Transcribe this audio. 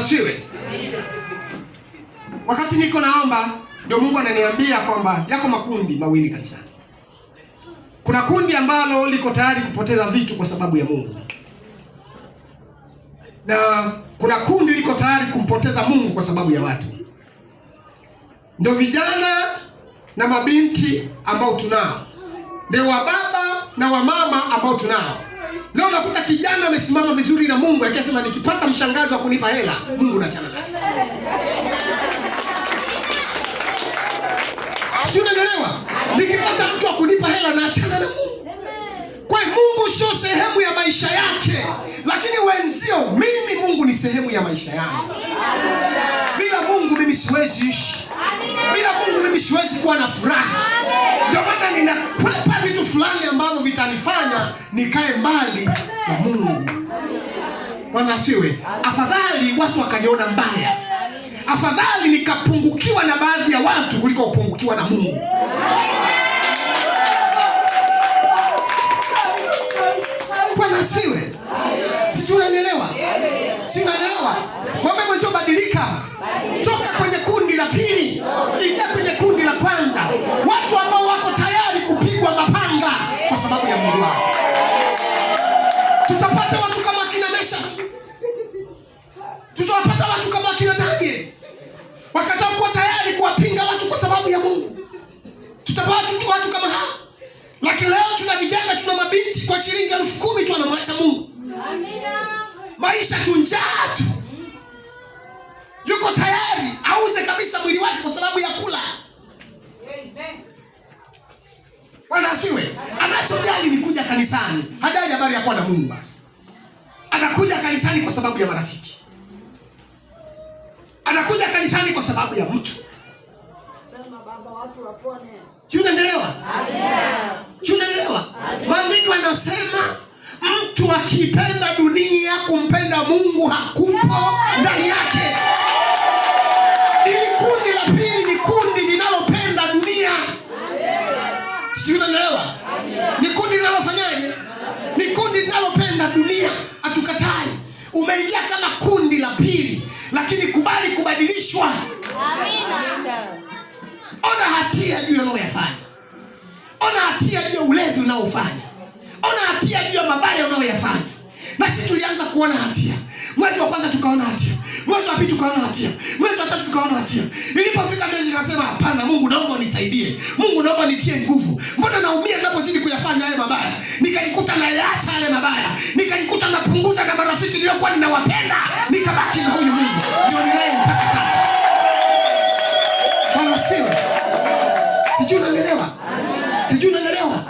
asiwe. Wakati niko naomba ndio Mungu ananiambia kwamba yako makundi mawili kanisani. Kuna kundi ambalo liko tayari kupoteza vitu kwa sababu ya Mungu, na kuna kundi liko tayari kumpoteza Mungu kwa sababu ya watu. Ndio vijana na mabinti ambao tunao, ndio wababa na wamama ambao tunao. Leo nakuta kijana amesimama vizuri na Mungu akisema nikipata mshangazi wa kunipa hela, Mungu naachana naye. Sio, unaelewa? Nikipata mtu wa kunipa hela naachana na Mungu. Kwa hiyo Mungu sio sehemu ya maisha yake, lakini wenzio, mimi Mungu ni sehemu ya maisha yangu. Bila Mungu mimi siwezi ishi. Bila Mungu mimi siwezi kuwa na furaha. Ndio maana ninakwepa vitu fulani ambavyo vitanifanya nikae mbali na Mungu. Bwana asiwe. Afadhali watu wakaniona mbaya, afadhali nikapungukiwa na baadhi ya watu kuliko kupungukiwa na Mungu. Bwana asiwe. Sijui unanielewa? Si unanielewa? Mwambie mwenzio badilika. Toka kwenye kundi la pili, ingia kwenye kundi la kwanza. Watu ambao wako tayari kupigwa mapanga kwa sababu ya Mungu wao. Tutapata watu kama kina Meshaki. Tutawapata watu kama kina Daniel. Wakataa kuwa tayari kuwapinga watu kwa sababu ya Mungu. Tutapata watu kama hao. Lakini leo tuna vijana, tuna mabinti kwa shilingi 10,000 tu anamwacha Mungu. Maisha tu, njaa tu. Yuko tayari auze kabisa mwili wake kwa sababu ya kula. Bwana asiwe. Anachojali ni kuja kanisani. Hajali habari ya kuwa na Mungu basi. Anakuja kanisani kwa sababu ya marafiki. Anakuja kanisani kwa sababu ya mtu. Unaelewa? Unaelewa? Maandiko yanasema mtu akipenda dunia, kumpenda Mungu hakupo ndani yake. Ili kundi la pili ni kundi linalopenda dunia. Sijui unaelewa? Ni kundi linalofanyaje? Ni kundi linalopenda dunia. Hatukatai. Umeingia kama kundi la pili, lakini kubali kubadilishwa. Amina. Ona hatia juu ya unayoyafanya. Ona hatia juu ya ulevi unaofanya. Ona hatia juu ya mabaya unayoyafanya. Na sisi tulianza kuona hatia. Mwezi wa kwanza tukaona hatia. Mwezi wa pili tukaona hatia. Mwezi wa tatu tukaona hatia. Ilipofika mwezi nikasema hapana, Mungu naomba unisaidie. Mungu naomba nitie nguvu. Mbona naumia ninapozidi kuyafanya haya mabaya? Nikajikuta nayaacha yale mabaya. Nikajikuta napunguza na marafiki niliokuwa ninawapenda. Nikabaki na huyu Mungu. Ndio ninaye mpaka sasa. Bwana asifiwe. Sijui unanielewa? Sijui unanielewa?